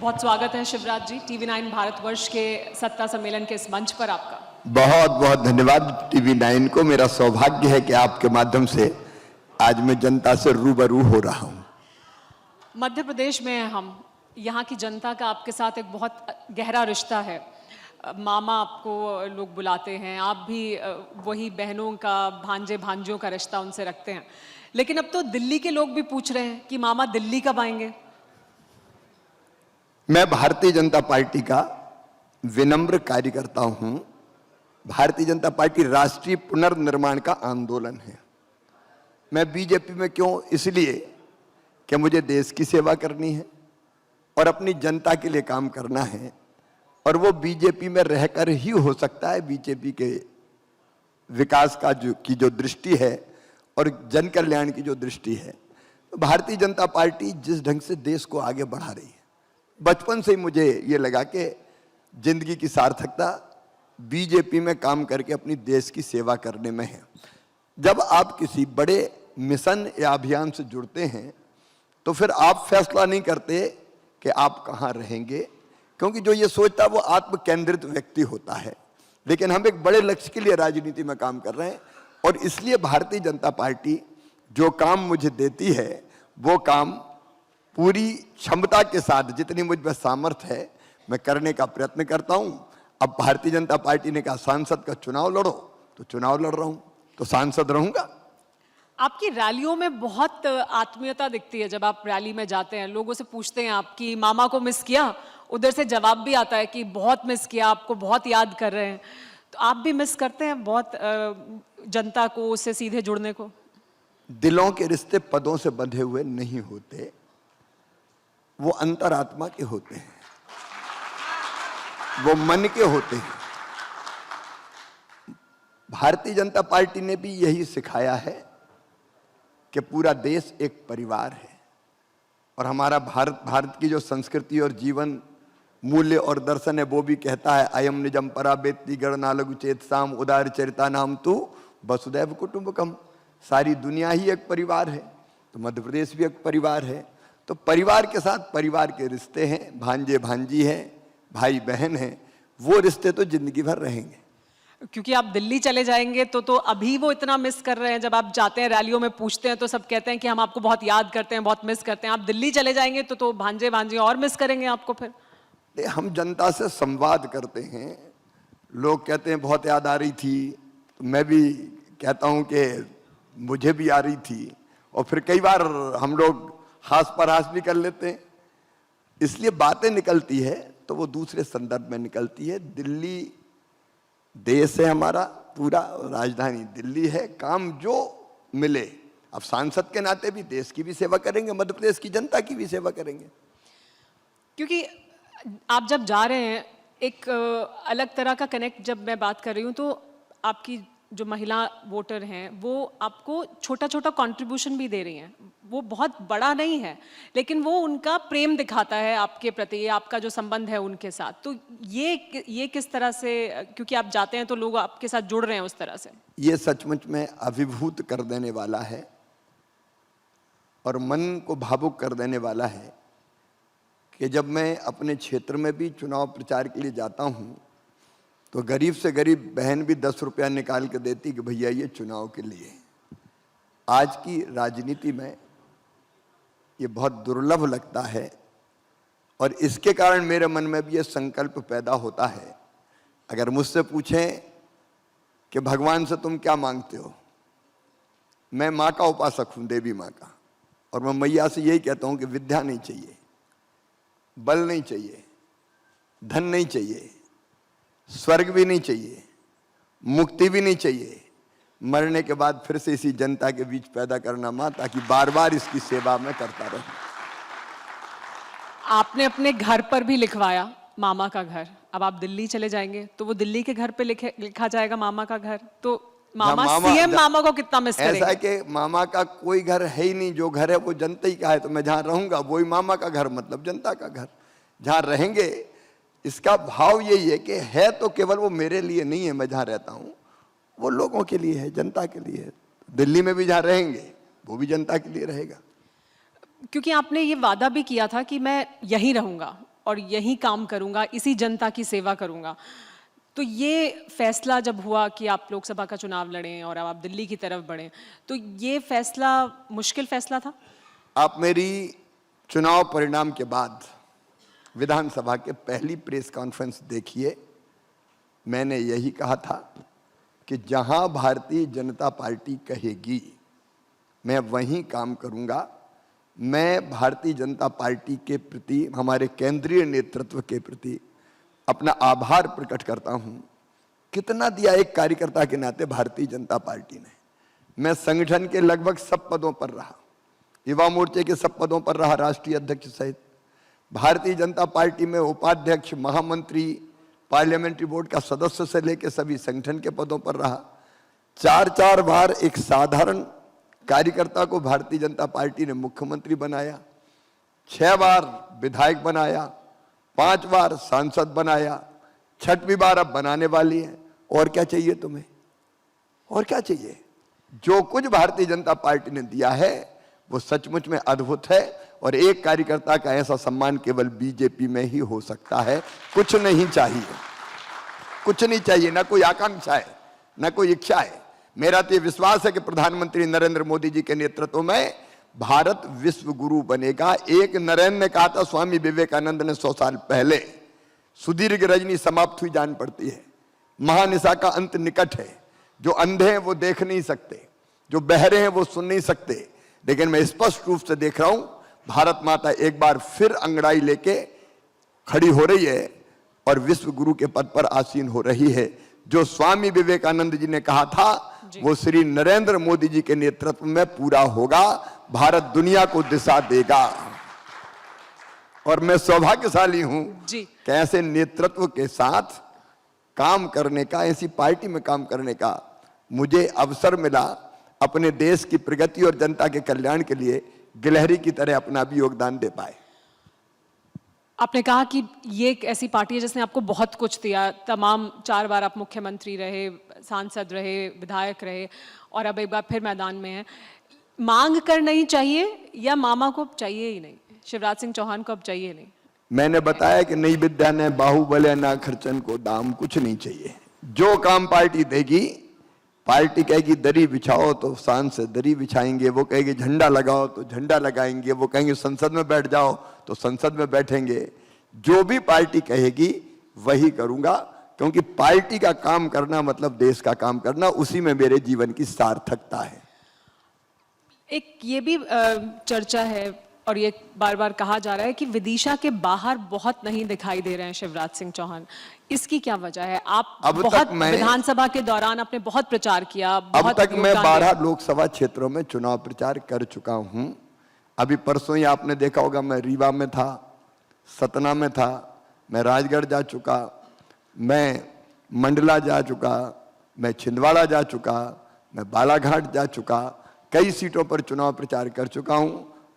बहुत स्वागत है शिवराज जी, टीवी9 भारतवर्ष के सत्ता सम्मेलन के इस मंच पर आपका। बहुत बहुत धन्यवाद टीवी9 को। मेरा सौभाग्य है कि आपके माध्यम से आज मैं जनता से रूबरू हो रहा हूं। मध्य प्रदेश में हम यहाँ की जनता का आपके साथ एक बहुत गहरा रिश्ता है। मामा आपको लोग बुलाते हैं, आप भी वही बहनों का, भांजे भांजियों का रिश्ता उनसे रखते हैं। लेकिन अब तो दिल्ली के लोग भी पूछ रहे हैं कि मामा दिल्ली कब आएंगे। मैं भारतीय जनता पार्टी का विनम्र कार्यकर्ता हूं। भारतीय जनता पार्टी राष्ट्रीय पुनर्निर्माण का आंदोलन है। मैं बीजेपी में क्यों? इसलिए कि मुझे देश की सेवा करनी है और अपनी जनता के लिए काम करना है, और वो बीजेपी में रहकर ही हो सकता है। बीजेपी के विकास का जो दृष्टि है और जन कल्याण की जो दृष्टि है, तो भारतीय जनता पार्टी जिस ढंग से देश को आगे बढ़ा रही है, बचपन से ही मुझे ये लगा कि जिंदगी की सार्थकता बीजेपी में काम करके अपनी देश की सेवा करने में है। जब आप किसी बड़े मिशन या अभियान से जुड़ते हैं तो फिर आप फैसला नहीं करते कि आप कहाँ रहेंगे, क्योंकि जो ये सोचता है वो आत्म केंद्रित व्यक्ति होता है। लेकिन हम एक बड़े लक्ष्य के लिए राजनीति में काम कर रहे हैं, और इसलिए भारतीय जनता पार्टी जो काम मुझे देती है वो काम पूरी क्षमता के साथ, जितनी मुझ में सामर्थ्य है, मैं करने का प्रयत्न करता हूं। अब भारतीय जनता पार्टी ने कहा सांसद का चुनाव लड़ो, तो चुनाव लड़ रहा हूं, तो सांसद रहूंगा। आपकी रैलियों में बहुत आत्मीयता दिखती है। जब आप रैली में जाते हैं, लोगों से पूछते हैं आप कि मामा को मिस किया, उधर से जवाब भी आता है कि बहुत मिस किया, आपको बहुत याद कर रहे हैं। तो आप भी मिस करते हैं बहुत जनता को, उससे सीधे जुड़ने को? दिलों के रिश्ते पदों से बंधे हुए नहीं होते, वो अंतरात्मा के होते हैं, वो मन के होते हैं। भारतीय जनता पार्टी ने भी यही सिखाया है कि पूरा देश एक परिवार है, और हमारा भारत की जो संस्कृति और जीवन मूल्य और दर्शन है वो भी कहता है अयम निजम पराबेत्ति गणनालघु चेतसाम उदार चरिता नाम तू वसुदैव कुटुंबकम। सारी दुनिया ही एक परिवार है, तो मध्य प्रदेश भी एक परिवार है। तो परिवार के साथ परिवार के रिश्ते हैं, भांजे भांजी हैं, भाई बहन हैं, वो रिश्ते तो जिंदगी भर रहेंगे। क्योंकि आप दिल्ली चले जाएंगे तो अभी वो इतना मिस कर रहे हैं। जब आप जाते हैं रैलियों में, पूछते हैं तो सब कहते हैं कि हम आपको बहुत याद करते हैं, बहुत मिस करते हैं। आप दिल्ली चले जाएंगे तो भांजे भांजी और मिस करेंगे आपको फिर। हम जनता से संवाद करते हैं। लोग कहते हैं बहुत याद आ रही थी, तो मैं भी कहता हूं कि मुझे भी आ रही थी, और फिर कई बार हम लोग हास परहास भी कर लेते हैं। इसलिए बातें निकलती है तो वो दूसरे संदर्भ में निकलती है। दिल्ली देश है हमारा पूरा, राजधानी दिल्ली है। काम जो मिले, अब सांसद के नाते भी देश की भी सेवा करेंगे, मध्य प्रदेश की जनता की भी सेवा करेंगे। क्योंकि आप जब जा रहे हैं, एक अलग तरह का कनेक्ट, जब मैं बात कर रही हूँ तो आपकी जो महिला वोटर हैं वो आपको छोटा छोटा कंट्रीब्यूशन भी दे रही हैं। वो बहुत बड़ा नहीं है, लेकिन वो उनका प्रेम दिखाता है आपके प्रति, आपका जो संबंध है उनके साथ। तो ये किस तरह से, क्योंकि आप जाते हैं तो लोग आपके साथ जुड़ रहे हैं उस तरह से। ये सचमुच में अभिभूत कर देने वाला है और मन को भावुक कर देने वाला है कि जब मैं अपने क्षेत्र में भी चुनाव प्रचार के लिए जाता हूँ तो गरीब से गरीब बहन भी 10 रुपया निकाल के देती कि भैया ये चुनाव के लिए। आज की राजनीति में ये बहुत दुर्लभ लगता है, और इसके कारण मेरे मन में भी ये संकल्प पैदा होता है। अगर मुझसे पूछें कि भगवान से तुम क्या मांगते हो, मैं माँ का उपासक हूँ, देवी माँ का, और मैं मैया से यही कहता हूँ कि विद्या नहीं चाहिए, बल नहीं चाहिए, धन नहीं चाहिए, स्वर्ग भी नहीं चाहिए, मुक्ति भी नहीं चाहिए, मरने के बाद फिर से इसी जनता के बीच पैदा करना मां, ताकि बार बार इसकी सेवा में करता रहूं। आपने अपने घर पर भी लिखवाया मामा का घर। अब आप दिल्ली चले जाएंगे तो वो दिल्ली के घर पे लिखा जाएगा मामा का घर। तो मामा सीएम मामा को कितना मिस करेंगे? ऐसा है कि मामा का कोई घर है ही नहीं, जो घर है वो जनता ही का है। तो मैं जहां रहूंगा वही मामा का घर, मतलब जनता का घर। जहां रहेंगे, इसका भाव यही है कि है तो केवल वो मेरे लिए नहीं है, मैं जहां रहता हूं वो लोगों के लिए है, जनता के लिए है। दिल्ली में भी जहां रहेंगे वो भी जनता के लिए रहेगा। क्योंकि आपने ये वादा भी किया था कि मैं यहीं रहूंगा, और यही काम करूंगा, इसी जनता की सेवा करूंगा। तो ये फैसला जब हुआ कि आप लोकसभा का चुनाव लड़ें और अब आप दिल्ली की तरफ बढ़ें, तो ये फैसला मुश्किल फैसला था? आप मेरी चुनाव परिणाम के बाद विधानसभा के पहली प्रेस कॉन्फ्रेंस देखिए। मैंने यही कहा था कि जहां भारतीय जनता पार्टी कहेगी मैं वहीं काम करूंगा। मैं भारतीय जनता पार्टी के प्रति, हमारे केंद्रीय नेतृत्व के प्रति अपना आभार प्रकट करता हूं। कितना दिया एक कार्यकर्ता के नाते भारतीय जनता पार्टी ने। मैं संगठन के लगभग सब पदों पर रहा, युवा मोर्चे के सब पदों पर रहा, राष्ट्रीय अध्यक्ष सहित। भारतीय जनता पार्टी में उपाध्यक्ष, महामंत्री, पार्लियामेंट्री बोर्ड का सदस्य से लेकर सभी संगठन के पदों पर रहा। 4-4 बार एक साधारण कार्यकर्ता को भारतीय जनता पार्टी ने मुख्यमंत्री बनाया, 6 बार विधायक बनाया, 5 बार सांसद बनाया, 6वीं बार अब बनाने वाली है। और क्या चाहिए तुम्हें? और क्या चाहिए? जो कुछ भारतीय जनता पार्टी ने दिया है वो सचमुच में अद्भुत है। और एक कार्यकर्ता का ऐसा सम्मान केवल बीजेपी में ही हो सकता है। कुछ नहीं चाहिए, कुछ नहीं चाहिए, ना कोई आकांक्षा है, ना कोई इच्छा है। मेरा तो ये विश्वास है कि प्रधानमंत्री नरेंद्र मोदी जी के नेतृत्व में भारत विश्व गुरु बनेगा। एक नरेंद्र ने कहा था, स्वामी विवेकानंद ने 100 साल पहले, सुदीर्घ रजनी समाप्त हुई जान पड़ती है, महानिशा का अंत निकट है। जो अंधे हैं वो देख नहीं सकते, जो बहरे हैं वो सुन नहीं सकते, लेकिन मैं स्पष्ट रूप से देख रहा हूं भारत माता एक बार फिर अंगड़ाई लेके खड़ी हो रही है और विश्व गुरु के पद पर आसीन हो रही है। जो स्वामी विवेकानंद जी ने कहा था वो श्री नरेंद्र मोदी जी के नेतृत्व में पूरा होगा। भारत दुनिया को दिशा देगा। और मैं सौभाग्यशाली हूं कि ऐसे नेतृत्व के साथ काम करने का, ऐसी पार्टी में काम करने का मुझे अवसर मिला। अपने देश की प्रगति और जनता के कल्याण के लिए गिलहरी की तरह अपना भी योगदान दे पाए। आपने कहा कि ये एक ऐसी पार्टी है जिसने आपको बहुत कुछ दिया। तमाम 4 बार आप मुख्यमंत्री रहे, सांसद रहे, विधायक रहे और अब एक बार फिर मैदान में हैं। मांग कर नहीं चाहिए या मामा को चाहिए ही नहीं? शिवराज सिंह चौहान को अब चाहिए नहीं? मैंने बताया कि नई विद्या ने बाहुबल ना खर्चन को दाम, कुछ नहीं चाहिए। जो काम पार्टी देगी, पार्टी कहेगी दरी बिछाओ तो सांसद दरी बिछाएंगे, वो कहेगी झंडा लगाओ तो झंडा लगाएंगे, वो कहेंगे संसद में बैठ जाओ तो संसद में बैठेंगे। जो भी पार्टी कहेगी वही करूंगा, क्योंकि पार्टी का काम करना मतलब देश का काम करना, उसी में मेरे जीवन की सार्थकता है। एक ये भी चर्चा है और ये बार बार कहा जा रहा है कि विदिशा के बाहर बहुत नहीं दिखाई दे रहे हैं शिवराज सिंह चौहान। इसकी क्या वजह है? आप बहुत विधानसभा के दौरान आपने बहुत प्रचार किया। अब तक मैं 12 लोकसभा क्षेत्रों में चुनाव प्रचार कर चुका हूं। अभी परसों ही आपने देखा होगा मैं रीवा में था, सतना में था, मैं राजगढ़ जा चुका, मैं मंडला जा चुका, मैं छिंदवाड़ा जा चुका, मैं बालाघाट जा चुका। कई सीटों पर चुनाव प्रचार कर चुका हूं।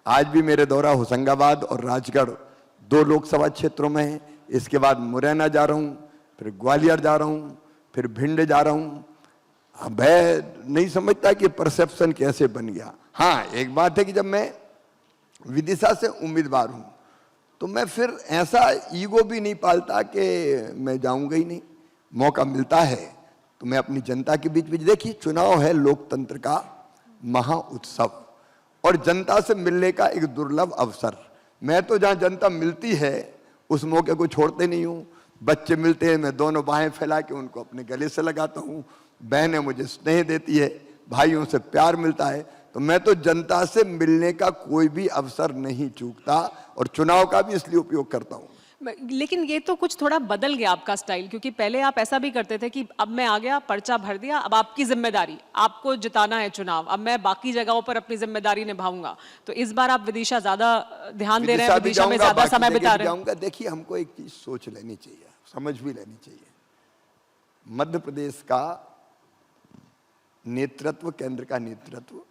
आज भी मेरे दौरा होशंगाबाद और राजगढ़ 2 लोकसभा क्षेत्रों में है। इसके बाद मुरैना जा रहा हूं, फिर ग्वालियर जा रहा हूं, फिर भिंड जा रहा हूं। मैं नहीं समझता कि परसेप्शन कैसे बन गया। हाँ, एक बात है कि जब मैं विदिशा से उम्मीदवार हूं तो मैं फिर ऐसा ईगो भी नहीं पालता कि मैं जाऊंगा ही नहीं। मौका मिलता है तो मैं अपनी जनता के बीच बीच, देखिए चुनाव है लोकतंत्र का महाउत्सव और जनता से मिलने का एक दुर्लभ अवसर। मैं तो जहां जनता मिलती है उस मौके को छोड़ते नहीं हूं। बच्चे मिलते हैं, मैं दोनों बाहें फैला के उनको अपने गले से लगाता हूं। बहनें मुझे स्नेह देती है, भाइयों से प्यार मिलता है। तो मैं तो जनता से मिलने का कोई भी अवसर नहीं चूकता और चुनाव का भी इसलिए उपयोग करता हूं। लेकिन ये तो कुछ थोड़ा बदल गया आपका स्टाइल, क्योंकि पहले आप ऐसा भी करते थे कि अब मैं आ गया, पर्चा भर दिया, अब आपकी जिम्मेदारी, आपको जिताना है चुनाव, अब मैं बाकी जगहों पर अपनी जिम्मेदारी निभाऊंगा। तो इस बार आप विदिशा ज्यादा ध्यान दे रहे हैं, विदिशा में ज्यादा समय बिता रहे हैं। देखिए, हमको एक चीज सोच लेनी चाहिए, समझ भी लेनी चाहिए। मध्य प्रदेश का नेतृत्व, केंद्र का नेतृत्व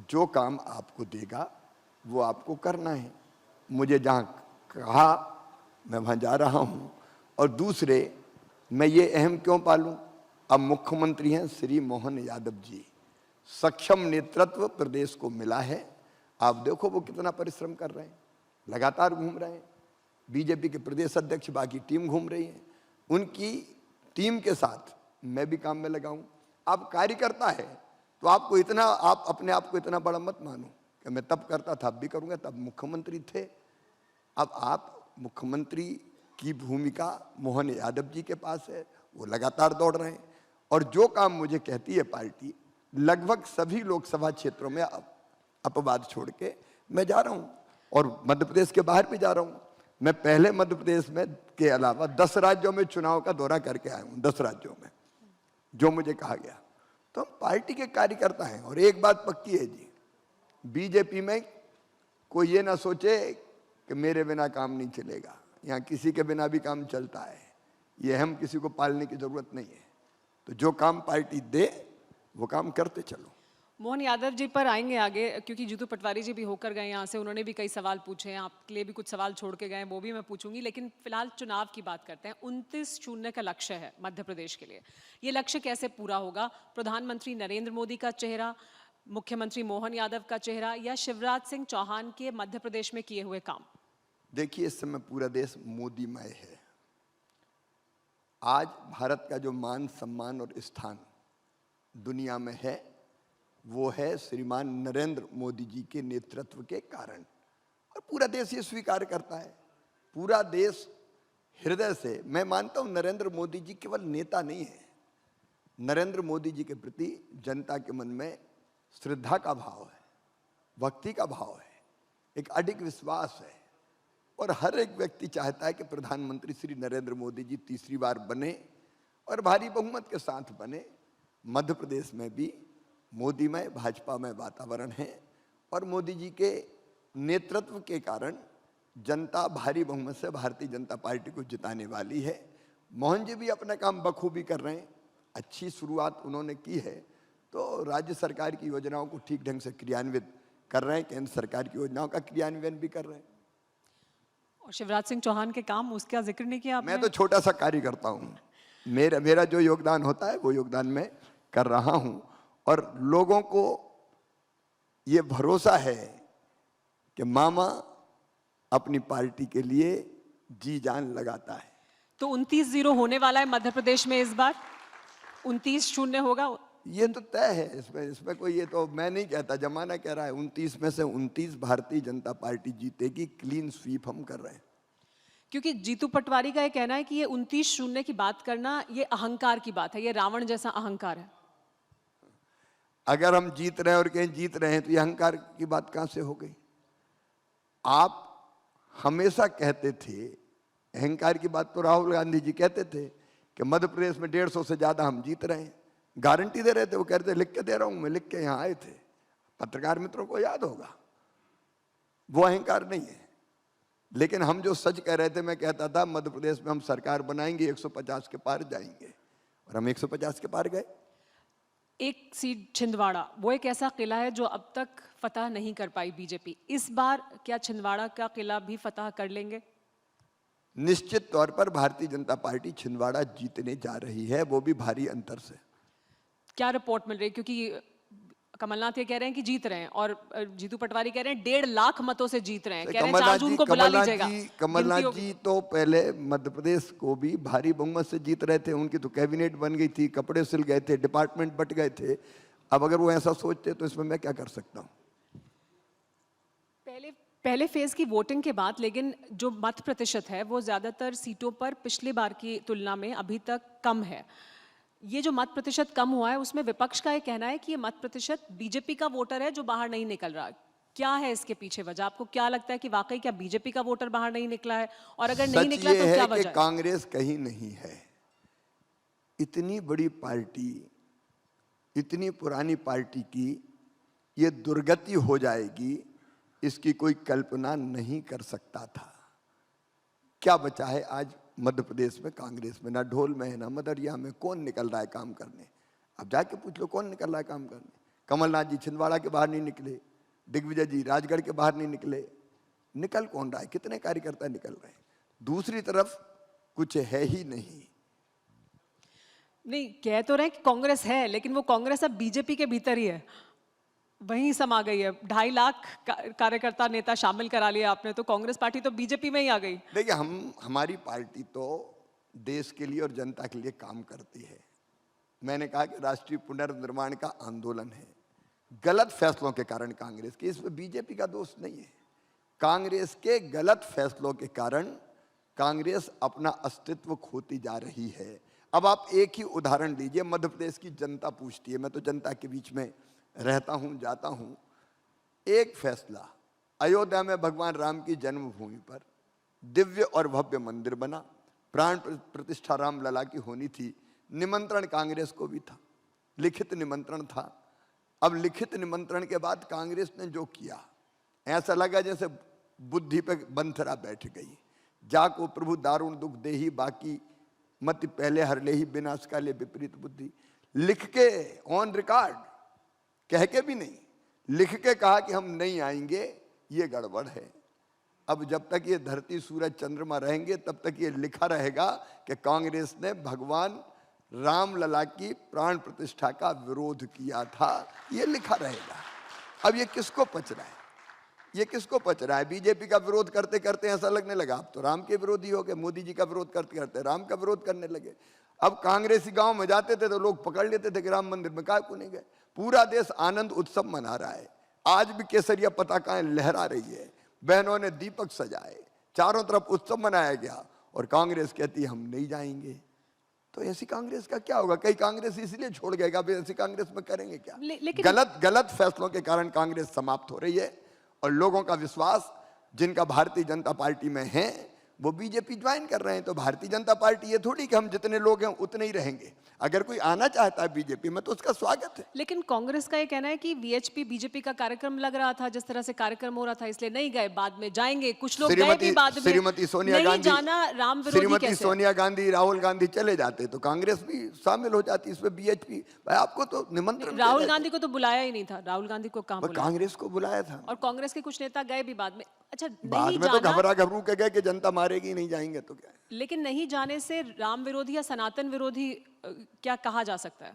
जो काम आपको देगा वो आपको करना है। मुझे जहां कहा मैं वहां जा रहा हूं। और दूसरे, मैं ये अहम क्यों पालूं? अब मुख्यमंत्री हैं श्री मोहन यादव जी, सक्षम नेतृत्व प्रदेश को मिला है। आप देखो वो कितना परिश्रम कर रहे हैं, लगातार घूम रहे हैं। बीजेपी के प्रदेश अध्यक्ष, बाकी टीम घूम रही है, उनकी टीम के साथ मैं भी काम में लगा हूं। आप कार्यकर्ता है तो आपको इतना, आप अपने आप को इतना बड़ा मत मानो कि मैं तब करता था अब भी करूंगा, तब मुख्यमंत्री थे। अब आप मुख्यमंत्री की भूमिका मोहन यादव जी के पास है, वो लगातार दौड़ रहे हैं, और जो काम मुझे कहती है पार्टी, लगभग सभी लोकसभा क्षेत्रों में अपवाद छोड़ के मैं जा रहा हूं, और मध्य प्रदेश के बाहर भी जा रहा हूं। मैं पहले मध्य प्रदेश में के अलावा 10 राज्यों में चुनाव का दौरा करके आया हूं, 10 राज्यों में, जो मुझे कहा गया। तो हम पार्टी के कार्यकर्ता हैं, और एक बात पक्की है जी, बीजेपी में कोई ये ना सोचे कि मेरे बिना काम नहीं चलेगा, यहाँ किसी के बिना भी काम चलता है, ये हम किसी को पालने की जरूरत नहीं है। तो जो काम पार्टी दे वो काम करते चलो। मोहन यादव जी पर आएंगे आगे, क्योंकि जीतू पटवारी जी भी होकर गए यहाँ से, उन्होंने भी कई सवाल पूछे हैं, आपके लिए भी कुछ सवाल छोड़ के गए, वो भी मैं पूछूंगी। लेकिन फिलहाल चुनाव की बात करते हैं। 29 का लक्ष्य है मध्य प्रदेश के लिए। ये लक्ष्य कैसे पूरा होगा? प्रधानमंत्री नरेंद्र मोदी का चेहरा, मुख्यमंत्री मोहन यादव का चेहरा, या शिवराज सिंह चौहान के मध्य प्रदेश में किए हुए काम? देखिए, इस समय पूरा देश मोदीमय है। आज भारत का जो मान सम्मान और स्थान दुनिया में है, वो है श्रीमान नरेंद्र मोदी जी के नेतृत्व के कारण, और पूरा देश ये स्वीकार करता है। पूरा देश हृदय से, मैं मानता हूं नरेंद्र मोदी जी केवल नेता नहीं है, नरेंद्र मोदी जी के प्रति जनता के मन में श्रद्धा का भाव है, भक्ति का भाव है, एक अडिग विश्वास है, और हर एक व्यक्ति चाहता है कि प्रधानमंत्री श्री नरेंद्र मोदी जी तीसरी बार बने और भारी बहुमत के साथ बने। मध्य प्रदेश में भी मोदीमय, भाजपामय वातावरण है, और मोदी जी के नेतृत्व के कारण जनता भारी बहुमत से भारतीय जनता पार्टी को जिताने वाली है। मोहन जी भी अपना काम बखूबी कर रहे हैं, अच्छी शुरुआत उन्होंने की है, तो राज्य सरकार की योजनाओं को ठीक ढंग से क्रियान्वित कर रहे हैं, केंद्र सरकार की योजनाओं का क्रियान्वयन भी कर रहे हैं। और शिवराज सिंह चौहान के काम, उसका जिक्र नहीं किया आपने? मैं तो छोटा सा कार्य करता हूँ, मेरा जो योगदान होता है वो योगदान मैं कर रहा हूँ, और लोगों को ये भरोसा है कि मामा अपनी पार्टी के लिए जी जान लगाता है। तो 29-0 होने वाला है मध्य प्रदेश में इस बार? 29-0 होगा? ये तो तय है, इसमें कोई, ये तो मैं नहीं कहता, जमाना कह रहा है। 29 में से 29 भारतीय जनता पार्टी जीतेगी, क्लीन स्वीप हम कर रहे हैं। क्योंकि जीतू पटवारी का ये कहना है कि ये 29-0 की बात करना, ये अहंकार की बात है, ये रावण जैसा अहंकार है। अगर हम जीत रहे हैं और कहीं जीत रहे हैं तो ये अहंकार की बात कहां से हो गई? आप हमेशा कहते थे, अहंकार की बात तो राहुल गांधी जी कहते थे कि मध्य प्रदेश में 150 से ज्यादा हम जीत रहे हैं, गारंटी दे रहे थे। वो कहते थे लिख के दे रहा हूं मैं, लिख के यहां आए थे, पत्रकार मित्रों को याद होगा। वो अहंकार नहीं है। लेकिन हम जो सच कह रहे थे, मैं कहता था मध्य प्रदेश में हम सरकार बनाएंगे, 150 के पार जाएंगे, और हम 150 के पार गए। एक सीट छिंदवाड़ा, वो एक ऐसा किला है जो अब तक फतह नहीं कर पाई बीजेपी। इस बार क्या छिंदवाड़ा का किला भी फतह कर लेंगे? निश्चित तौर पर भारतीय जनता पार्टी छिंदवाड़ा जीतने जा रही है, वो भी भारी अंतर से। क्या रिपोर्ट मिल रही है? क्योंकि कमलनाथ ये कह रहे हैं कि जीत रहे हैं, और जीतू पटवारी कह रहे हैं 1.5 लाख मतों से जीत रहे हैं। कह रहे हैं 4 जून को बुला लीजिएगा। कमलनाथ जी तो पहले मध्य प्रदेश को भी भारी बहुमत से जीत रहे थे, उनकी तो कैबिनेट बन गई थी, कपड़े सिल गए थे, डिपार्टमेंट बट गए थे। अब अगर वो ऐसा सोचते तो इसमें मैं क्या कर सकता हूँ? पहले फेज की वोटिंग के बाद, लेकिन जो मत प्रतिशत है वो ज्यादातर सीटों पर पिछली बार की तुलना में अभी तक कम है। ये जो मत प्रतिशत कम हुआ है, उसमें विपक्ष का ये कहना है कि ये मत प्रतिशत बीजेपी का वोटर है जो बाहर नहीं निकल रहा। क्या है इसके पीछे वजह? आपको क्या लगता है कि वाकई क्या बीजेपी का वोटर बाहर नहीं निकला है, और अगर नहीं निकला तो क्या वजह है? कांग्रेस कहीं नहीं है। इतनी बड़ी पार्टी, इतनी पुरानी पार्टी की ये दुर्गति हो जाएगी, इसकी कोई कल्पना नहीं कर सकता था। क्या बचा है आज मध्य प्रदेश में कांग्रेस में? ना ढोल में है, ना मदरिया में। कौन निकल रहा है काम करने? अब जाके पूछ लो कौन निकल रहा है काम करने। कमलनाथ जी छिंदवाड़ा के बाहर नहीं निकले, दिग्विजय जी राजगढ़ के बाहर नहीं निकले। निकल कौन रहा है? कितने कार्यकर्ता निकल रहे हैं? दूसरी तरफ कुछ है ही नहीं। नहीं, कह तो रहे हैं कि कांग्रेस है, लेकिन वो कांग्रेस अब बीजेपी के भीतर ही है। वहीं समा गई है। 2.5 लाख कार्यकर्ता नेता शामिल करा लिया आपने, तो कांग्रेस पार्टी तो बीजेपी में ही आ गई। देखिए, हमारी पार्टी तो देश के लिए और जनता के लिए काम करती है। मैंने कहा कि राष्ट्रीय पुनर्निर्माण का आंदोलन है। गलत फैसलों के कारण कांग्रेस के, इसमें बीजेपी का दोष नहीं है। कांग्रेस के गलत फैसलों के कारण कांग्रेस अपना अस्तित्व खोती जा रही है। अब आप एक ही उदाहरण लीजिए, मध्य प्रदेश की जनता पूछती है, मैं तो जनता के बीच में रहता हूं, जाता हूं। एक फैसला, अयोध्या में भगवान राम की जन्मभूमि पर दिव्य और भव्य मंदिर बना, प्राण प्रतिष्ठा राम लला की होनी थी। निमंत्रण कांग्रेस को भी था, लिखित निमंत्रण था। अब लिखित निमंत्रण के बाद कांग्रेस ने जो किया, ऐसा लगा जैसे बुद्धि पे बंथरा बैठ गई। जाको प्रभु दारुण दुख देही, बाकी मत पहले हर ले ही, विनाश काले विपरीत बुद्धि। लिख के ऑन रिकॉर्ड, कह के भी नहीं, लिख के कहा कि हम नहीं आएंगे, ये गड़बड़ है। अब जब तक ये धरती सूरज चंद्रमा रहेंगे तब तक ये लिखा रहेगा कि कांग्रेस ने भगवान राम लला की प्राण प्रतिष्ठा का विरोध किया था, ये लिखा रहेगा। अब ये किसको पच रहा है, ये किसको पच रहा है? बीजेपी का विरोध करते करते ऐसा लगने लगा अब तो राम के विरोधी हो गए, मोदी जी का विरोध करते करते राम का विरोध करने लगे। अब कांग्रेसी गांव में जाते थे तो लोग पकड़ लेते थे कि राम मंदिर में काहे को नहीं गए। पूरा देश आनंद उत्सव मना रहा है, आज भी केसरिया पताकाएं लहरा रही है, बहनों ने दीपक सजाए, चारों तरफ उत्सव मनाया गया, और कांग्रेस कहती है हम नहीं जाएंगे। तो ऐसी कांग्रेस का क्या होगा? कई कांग्रेस इसलिए छोड़ गएगा, ऐसी कांग्रेस में करेंगे क्या? लेकिन गलत फैसलों के कारण कांग्रेस समाप्त हो रही है, और लोगों का विश्वास जिनका भारतीय जनता पार्टी में है वो बीजेपी ज्वाइन कर रहे हैं। तो भारतीय जनता पार्टी ये थोड़ी कि हम जितने लोग हैं उतने ही रहेंगे। अगर कोई आना चाहता है बीजेपी में तो उसका स्वागत है। लेकिन कांग्रेस का ये कहना है कि वीएचपी बीजेपी का कार्यक्रम लग रहा था, जिस तरह से कार्यक्रम हो रहा था, इसलिए नहीं गए, बाद में जाएंगे। कुछ लोग गए भी बाद में। श्रीमती सोनिया नहीं गांधी, जाना राम विरोधी श्रीमती कैसे? सोनिया गांधी, राहुल गांधी चले जाते तो कांग्रेस भी शामिल हो जाती इसमें। बीएचपी भाई आपको तो निमंत्रण, राहुल गांधी को तो बुलाया ही नहीं था। राहुल गांधी को कहां बुलाया? कांग्रेस को बुलाया था, और कांग्रेस के कुछ नेता गए भी बाद में। अच्छा, बाद नहीं में तो जाना, घबरा घबरू के गए कि जनता मारेगी, नहीं जाएंगे तो क्या है। लेकिन नहीं जाने से राम विरोधी या सनातन विरोधी क्या कहा जा सकता है?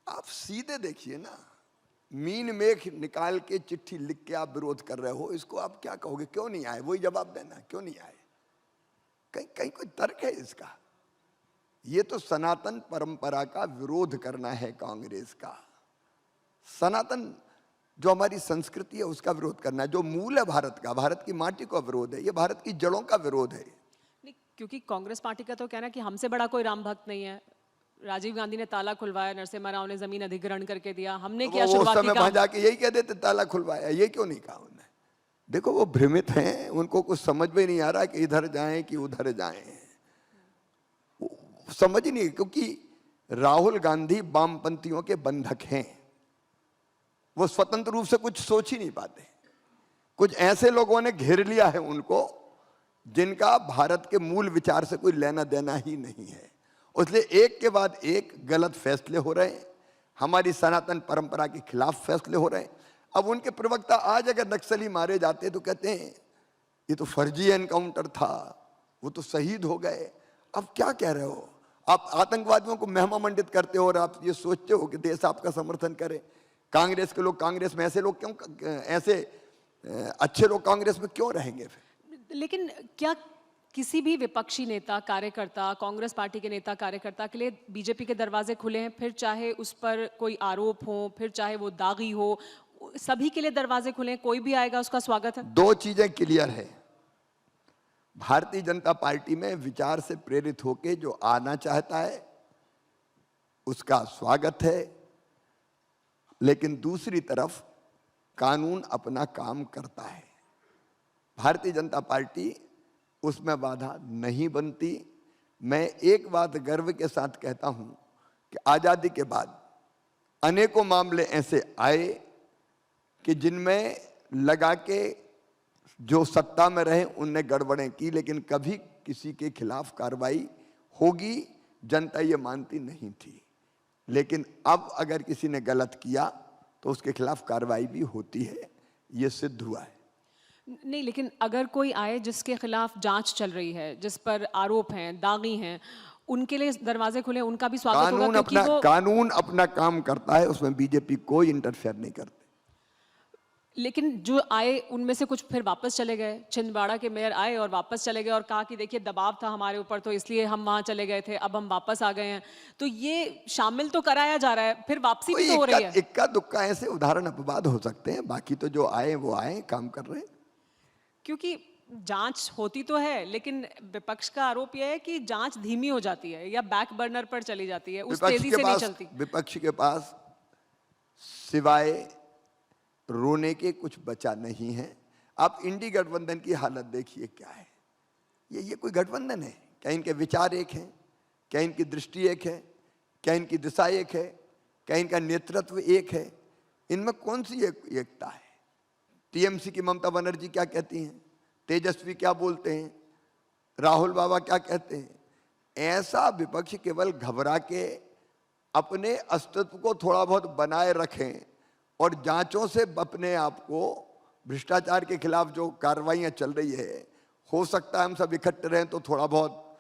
आप सीधे देखिए ना, मीन मेघ निकाल के चिट्ठी लिख के आप विरोध कर रहे हो, इसको आप क्या कहोगे? क्यों नहीं आए? वही जवाब देना, क्यों नहीं आए? कहीं कहीं कोई तर्क है इसका? ये तो सनातन परंपरा का विरोध करना है कांग्रेस का। सनातन जो हमारी संस्कृति है उसका विरोध करना है, जो मूल है भारत का, भारत की माटी का विरोध है, ये भारत की जड़ों का विरोध है। नहीं, क्योंकि कांग्रेस पार्टी का तो कहना है कि हमसे बड़ा कोई राम भक्त नहीं है। राजीव गांधी ने ताला खुलवाया, नरसिम्हा राव ने जमीन अधिग्रहण करके दिया, हमने किया शुरुआती काम। वहां जाके यही कह देते ताला खुलवाया, ये क्यों नहीं कहा उन्होंने? देखो वो भ्रमित हैं, उनको कुछ समझ में नहीं आ रहा कि इधर जाएं कि उधर जाएं, समझ ही नहीं। क्योंकि राहुल गांधी वामपंथियों के बंधक हैं, वो स्वतंत्र रूप से कुछ सोच ही नहीं पाते। कुछ ऐसे लोगों ने घेर लिया है उनको जिनका भारत के मूल विचार से कोई लेना देना ही नहीं है। इसलिए एक के बाद एक गलत फैसले हो रहे हैं, हमारी सनातन परंपरा के खिलाफ फैसले हो रहे हैं। अब उनके प्रवक्ता आज अगर नक्सली मारे जाते तो कहते हैं ये तो फर्जी एनकाउंटर था, वो तो शहीद हो गए। अब क्या कह रहे हो आप? आतंकवादियों को महिमा मंडित करते हो और आप ये सोचते हो कि देश आपका समर्थन करे। कांग्रेस के लोग कांग्रेस में, ऐसे लोग क्यों, ऐसे अच्छे लोग कांग्रेस में क्यों रहेंगे फिर? लेकिन क्या किसी भी विपक्षी नेता कार्यकर्ता, कांग्रेस पार्टी के नेता कार्यकर्ता के लिए बीजेपी के दरवाजे खुले हैं? फिर चाहे उस पर कोई आरोप हो, फिर चाहे वो दागी हो, सभी के लिए दरवाजे खुले हैं, कोई भी आएगा उसका स्वागत है। दो चीजें क्लियर है, भारतीय जनता पार्टी में विचार से प्रेरित होके जो आना चाहता है उसका स्वागत है, लेकिन दूसरी तरफ कानून अपना काम करता है। भारतीय जनता पार्टी उसमें बाधा नहीं बनती। मैं एक बात गर्व के साथ कहता हूं कि आजादी के बाद अनेकों मामले ऐसे आए कि जिनमें लगा के जो सत्ता में रहे उनने गड़बड़ें की, लेकिन कभी किसी के खिलाफ कार्रवाई होगी जनता ये मानती नहीं थी। लेकिन अब अगर किसी ने गलत किया तो उसके खिलाफ कार्रवाई भी होती है, ये सिद्ध हुआ है। नहीं, लेकिन अगर कोई आए जिसके खिलाफ जांच चल रही है, जिस पर आरोप हैं, दागी हैं, उनके लिए दरवाजे खुले, उनका भी स्वागत होगा, क्योंकि वो कानून अपना काम करता है, उसमें बीजेपी कोई इंटरफेयर नहीं करती। लेकिन जो आए उनमें से कुछ फिर वापस चले गए। छिंदवाड़ा के मेयर आए और वापस चले गए और कहा कि देखिए दबाव था हमारे ऊपर तो इसलिए हम वहाँ चले गए थे, अब हम वापस आ गए हैं। तो ये शामिल तो कराया जा रहा है, फिर वापसी भी कोई तो हो इक्का रही है। इक्का दुक्का ऐसे उदाहरण अपवाद हो सकते हैं, बाकी तो जो आए वो आए, काम कर रहे हैं। क्योंकि जांच होती तो है, लेकिन विपक्ष का आरोप यह है कि जांच धीमी हो जाती है या बैक बर्नर पर चली जाती है, उस तेजी से नहीं चलती। विपक्ष के पास सिवाय रोने के कुछ बचा नहीं है। आप इंडी गठबंधन की हालत देखिए क्या है। ये कोई गठबंधन है क्या? इनके विचार एक हैं क्या? इनकी दृष्टि एक है क्या? इनकी दिशा एक है क्या? इनका नेतृत्व एक है? इनमें कौन सी एकता है? टीएमसी की ममता बनर्जी क्या कहती हैं, तेजस्वी क्या बोलते हैं, राहुल बाबा क्या कहते हैं? ऐसा विपक्ष केवल घबरा के अपने अस्तित्व को थोड़ा बहुत बनाए रखें और जांचों से अपने आप को, भ्रष्टाचार के खिलाफ जो कार्रवाइयां चल रही है, हो सकता है हम सब इकट्ठे रहें तो थोड़ा बहुत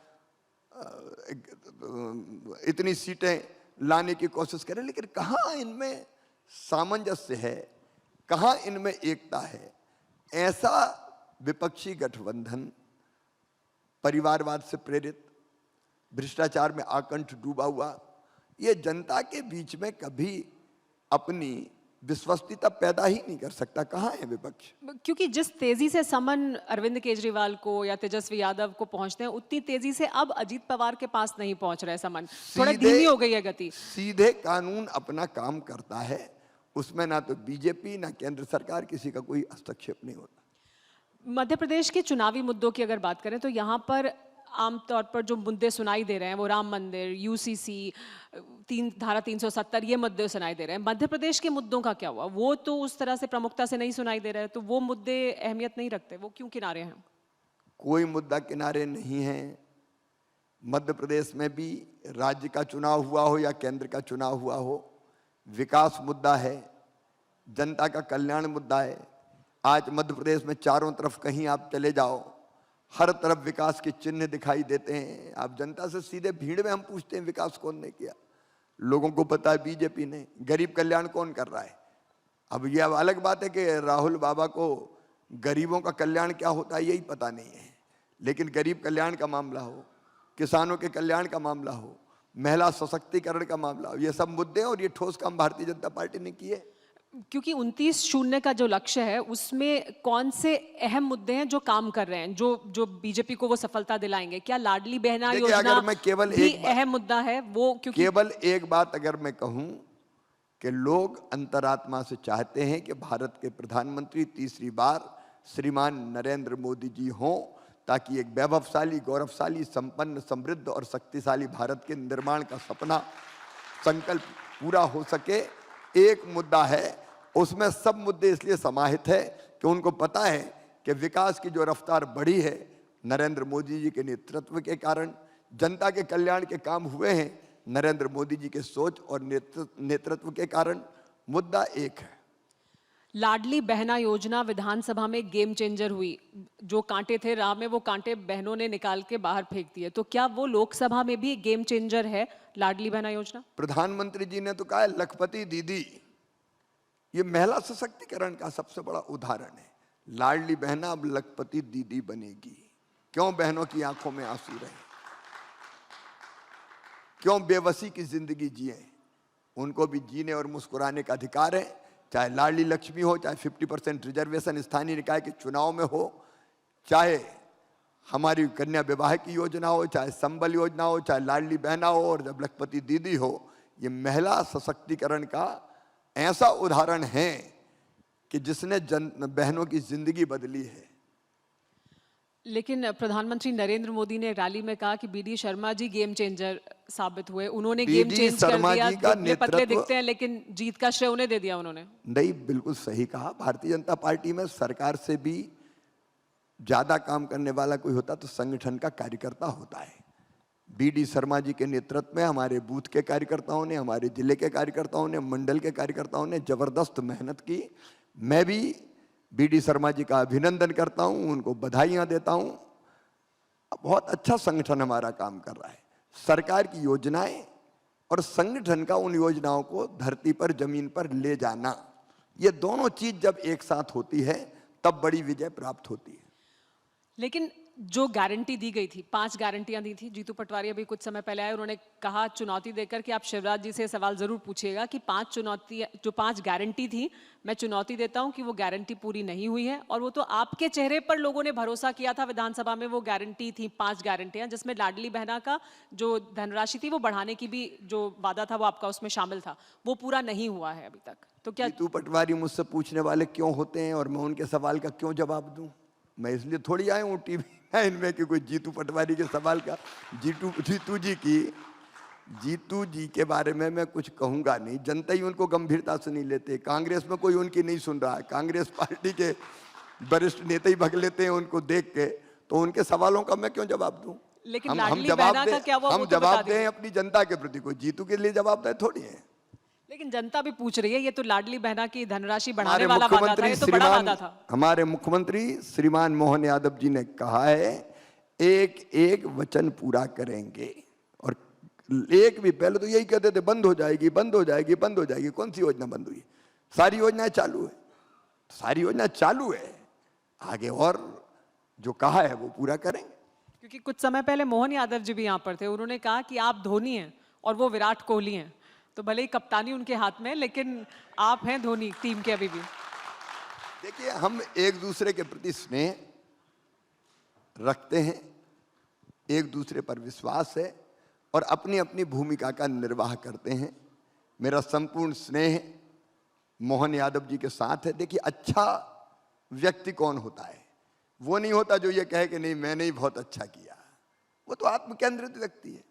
इतनी सीटें लाने की कोशिश करें, लेकिन कहाँ इनमें सामंजस्य है, कहाँ इनमें एकता है? ऐसा विपक्षी गठबंधन परिवारवाद से प्रेरित, भ्रष्टाचार में आकंठ डूबा हुआ, ये जनता के बीच में कभी अपनी विश्वसनीयता पैदा ही नहीं कर सकता। कहाँ है विपक्ष? क्योंकि जिस तेजी से समन अरविंद केजरीवाल को या तेजस्वी यादव को पहुंचते हैं, उतनी तेजी से अब अजीत पवार के पास नहीं पहुंच रहे समन, थोड़ा धीमी हो गई है गति। सीधे कानून अपना काम करता है, उसमें ना तो बीजेपी ना केंद्र सरकार किसी का कोई हस्तक्षेप नहीं होता। मध्य प्रदेश के चुनावी मुद्दों की अगर बात करें तो यहाँ पर आमतौर पर जो मुद्दे सुनाई दे रहे हैं वो राम मंदिर, यूसीसी, धारा 370, ये मुद्दे सुनाई दे रहे हैं। मध्य प्रदेश के मुद्दों का क्या हुआ? वो तो उस तरह से प्रमुखता से नहीं सुनाई दे रहे हैं, तो वो मुद्दे अहमियत नहीं रखते, वो क्यों किनारे हैं? कोई मुद्दा किनारे नहीं है। मध्य प्रदेश में भी राज्य का चुनाव हुआ हो या केंद्र का चुनाव हुआ हो, विकास मुद्दा है, जनता का कल्याण मुद्दा है। आज मध्य प्रदेश में चारों तरफ कहीं आप चले जाओ, हर तरफ विकास के चिन्ह दिखाई देते हैं। आप जनता से सीधे भीड़ में हम पूछते हैं विकास कौन ने किया, लोगों को पता है बीजेपी ने। गरीब कल्याण कौन कर रहा है? अब यह अलग बात है कि राहुल बाबा को गरीबों का कल्याण क्या होता है यही पता नहीं है, लेकिन गरीब कल्याण का मामला हो, किसानों के कल्याण का मामला हो, महिला सशक्तिकरण का मामला हो, ये सब मुद्दे और ये ठोस काम भारतीय जनता पार्टी ने किए। क्योंकि 29-0 का जो लक्ष्य है उसमें कौन से अहम मुद्दे हैं जो काम कर रहे हैं, जो बीजेपी को वो सफलता दिलाएंगे? क्या लाडली बहना योजना अगर मैं केवल भी अहम मुद्दा है वो? क्योंकि केवल एक बात अगर मैं कहूं कि लोग अंतरात्मा से चाहते हैं कि भारत के प्रधानमंत्री तीसरी बार श्रीमान नरेंद्र मोदी जी हों, ताकि एक वैभवशाली, गौरवशाली, संपन्न, समृद्ध और शक्तिशाली भारत के निर्माण का सपना, संकल्प पूरा हो सके। एक मुद्दा है, उसमें सब मुद्दे इसलिए समाहित है कि उनको पता है कि विकास की जो रफ्तार बढ़ी है नरेंद्र मोदी जी के नेतृत्व के कारण, जनता के कल्याण के काम हुए हैं नरेंद्र मोदी जी के सोच और नेतृत्व के कारण। मुद्दा एक है। लाडली बहना योजना विधानसभा में गेम चेंजर हुई, जो कांटे थे राह में वो कांटे बहनों ने निकाल के बाहर फेंक दिए, तो क्या वो लोकसभा में भी गेम चेंजर है लाडली बहना योजना? प्रधानमंत्री जी ने तो कहा है लखपति दीदी, ये महिला सशक्तिकरण का सबसे बड़ा उदाहरण है। लाडली बहना अब लखपति दीदी बनेगी। क्यों बहनों की आंखों में आंसू रहे? क्यों बेबसी की जिंदगी जिए? उनको भी जीने और मुस्कुराने का अधिकार है, चाहे लाडली लक्ष्मी हो, चाहे 50% रिजर्वेशन स्थानीय निकाय के चुनाव में हो, चाहे हमारी कन्या विवाह की योजना हो, चाहे संबल योजना हो, चाहे लाडली बहना हो और जब लखपति दीदी हो। ये महिला सशक्तिकरण का ऐसा उदाहरण है कि जिसने बहनों की जिंदगी बदली है। लेकिन प्रधानमंत्री नरेंद्र मोदी ने रैली में कहा कि BD Sharma ji game changer साबित हुए, उन्होंने गेम चेंज कर दिया। दुबले पतले दिखते हैं लेकिन जीत का श्रेय उन्हें दे दिया उन्होंने। नहीं, बिल्कुल सही कहा। भारतीय जनता पार्टी में सरकार से भी ज्यादा काम करने वाला कोई होता तो संगठन का कार्यकर्ता होता है। बीडी शर्मा जी के नेतृत्व में हमारे बूथ के कार्यकर्ताओं ने, हमारे जिले के कार्यकर्ताओं ने, मंडल के कार्यकर्ताओं ने जबरदस्त मेहनत की। मैं भी बीडी शर्मा जी का अभिनंदन करता हूं, उनको बधाइयां देता हूं। बहुत अच्छा संगठन हमारा काम कर रहा है। सरकार की योजनाएं और संगठन का उन योजनाओं को धरती पर, जमीन पर ले जाना, ये दोनों चीज जब एक साथ होती है तब बड़ी विजय प्राप्त होती है। लेकिन जो गारंटी दी गई थी, 5 गारंटियां दी थी, जीतू पटवारी अभी कुछ समय पहले आए, उन्होंने कहा चुनौती देकर कि आप शिवराज जी से सवाल जरूर पूछिएगा कि 5 गारंटी थी, मैं चुनौती देता हूं कि वो गारंटी पूरी नहीं हुई है। और वो तो आपके चेहरे पर लोगों ने भरोसा किया था विधानसभा में, वो गारंटी थी 5 गारंटियां, जिसमें लाडली बहना का जो धनराशि थी वो बढ़ाने की भी जो वादा था वो आपका उसमें शामिल था, वो पूरा नहीं हुआ है अभी तक। तो क्या जीतू पटवारी मुझसे पूछने वाले क्यों होते हैं और मैं उनके सवाल का क्यों जवाब दूं? मैं इसलिए थोड़ी आया हूँ टीवी इनमें कि कोई जीतू पटवारी के सवाल का जीतू जी के बारे में मैं कुछ कहूंगा नहीं। जनता ही उनको गंभीरता से नहीं लेते। कांग्रेस में कोई उनकी नहीं सुन रहा है। कांग्रेस पार्टी के वरिष्ठ नेता ही भग लेते हैं उनको देख के, तो उनके सवालों का मैं क्यों जवाब दूं? लेकिन हम लाडली जवाब बहना दें, का क्या हुआ, हम वो तो बता जवाब दीजिए। दें अपनी जनता के प्रति, कोई जीतू के लिए जवाबदेह थोड़ी है। लेकिन जनता भी पूछ रही है, ये तो लाडली बहना की धनराशि बढ़ाने हमारे वाला वादा था, मुख्यमंत्री ये तो बड़ा वादा था। हमारे मुख्यमंत्री श्रीमान मोहन यादव जी ने कहा है एक एक वचन पूरा करेंगे। और एक भी, पहले तो यही कहते थे बंद हो जाएगी बंद हो जाएगी बंद हो जाएगी। कौन सी योजना बंद हुई? सारी योजनाएं चालू है, सारी योजना चालू है। आगे और जो कहा है वो पूरा करेंगे। क्योंकि कुछ समय पहले मोहन यादव जी भी यहाँ पर थे, उन्होंने कहा कि आप धोनी हैं और वो विराट कोहली हैं, तो भले ही कप्तानी उनके हाथ में है, लेकिन आप हैं धोनी टीम के अभी भी। देखिए, हम एक दूसरे के प्रति स्नेह रखते हैं, एक दूसरे पर विश्वास है और अपनी अपनी भूमिका का निर्वाह करते हैं। मेरा संपूर्ण स्नेह मोहन यादव जी के साथ है। देखिए, अच्छा व्यक्ति कौन होता है? वो नहीं होता जो ये कहे कि नहीं मैंने ही बहुत अच्छा किया। वो तो आत्मकेंद्रित व्यक्ति है।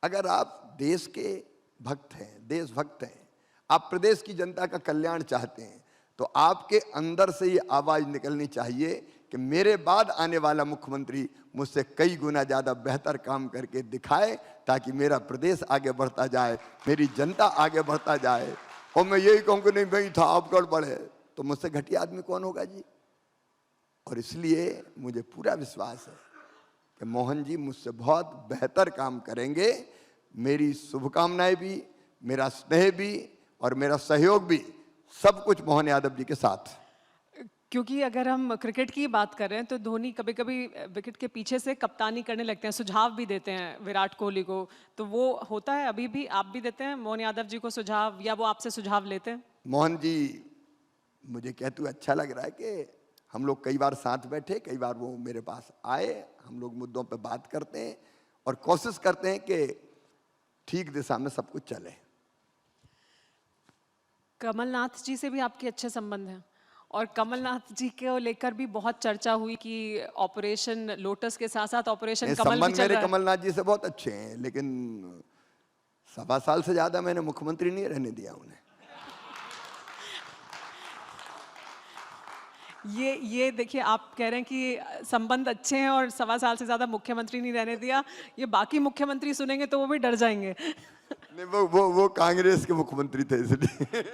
अगर आप देश के भक्त हैं, देशभक्त हैं, आप प्रदेश की जनता का कल्याण चाहते हैं, तो आपके अंदर से ये आवाज निकलनी चाहिए कि मेरे बाद आने वाला मुख्यमंत्री मुझसे कई गुना ज्यादा बेहतर काम करके दिखाए, ताकि मेरा प्रदेश आगे बढ़ता जाए, मेरी जनता आगे बढ़ता जाए। और मैं यही कहूँ कि नहीं भाई था आप गड़बड़ है, तो मुझसे घटिया आदमी कौन होगा जी? और इसलिए मुझे पूरा विश्वास है कि मोहन जी मुझसे बहुत बेहतर काम करेंगे। मेरी शुभकामनाएं भी, मेरा स्नेह भी और मेरा सहयोग भी, सब कुछ मोहन यादव जी के साथ। क्योंकि अगर हम क्रिकेट की बात कर रहे हैं तो धोनी कभी कभी विकेट के पीछे से कप्तानी करने लगते हैं, सुझाव भी देते हैं विराट कोहली को, तो वो होता है अभी भी? आप भी देते हैं मोहन यादव जी को सुझाव या वो आपसे सुझाव लेते हैं? मोहन जी, मुझे कहते हुए अच्छा लग रहा है कि हम लोग कई बार साथ बैठे, कई बार वो मेरे पास आए, हम लोग मुद्दों पे बात करते हैं और कोशिश करते हैं कि ठीक दिशा में सब कुछ चले। कमलनाथ जी से भी आपके अच्छे संबंध हैं और कमलनाथ जी को लेकर भी बहुत चर्चा हुई कि ऑपरेशन लोटस के साथ साथ ऑपरेशन कमल भी संबंध चल मेरे रहा है। कमलनाथ जी से बहुत अच्छे हैं, लेकिन 1.25 साल से ज्यादा मैंने मुख्यमंत्री नहीं रहने दिया उन्हें। ये देखिए, आप कह रहे हैं कि संबंध अच्छे हैं और 1.25 साल से ज्यादा मुख्यमंत्री नहीं रहने दिया, ये बाकी मुख्यमंत्री सुनेंगे तो वो भी डर जाएंगे। नहीं, वो कांग्रेस के मुख्यमंत्री थे इसलिए।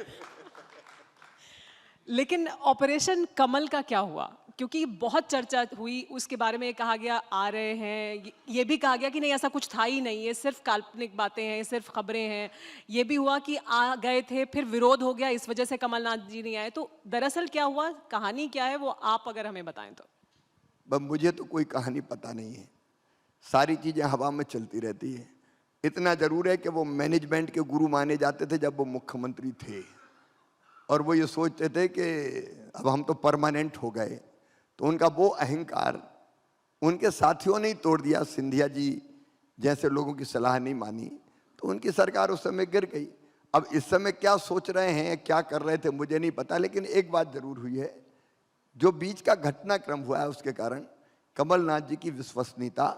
लेकिन ऑपरेशन कमल का क्या हुआ? क्योंकि बहुत चर्चा हुई, उसके बारे में ये कहा गया आ रहे हैं, ये भी कहा गया कि नहीं ऐसा कुछ था ही नहीं, ये सिर्फ काल्पनिक बातें हैं, सिर्फ खबरें हैं। ये भी हुआ कि आ गए थे, फिर विरोध हो गया, इस वजह से कमलनाथ जी नहीं आए। तो दरअसल क्या हुआ, कहानी क्या है, वो आप अगर हमें बताएं तो। मुझे तो कोई कहानी पता नहीं है, सारी चीजें हवा में चलती रहती है। इतना जरूर है कि वो मैनेजमेंट के गुरु माने जाते थे जब वो मुख्यमंत्री थे, और वो ये सोचते थे कि अब हम तो परमानेंट हो गए। तो उनका वो अहंकार उनके साथियों ने ही तोड़ दिया। सिंधिया जी जैसे लोगों की सलाह नहीं मानी तो उनकी सरकार उस समय गिर गई। अब इस समय क्या सोच रहे हैं, क्या कर रहे थे, मुझे नहीं पता, लेकिन एक बात जरूर हुई है, जो बीच का घटनाक्रम हुआ है उसके कारण कमलनाथ जी की विश्वसनीयता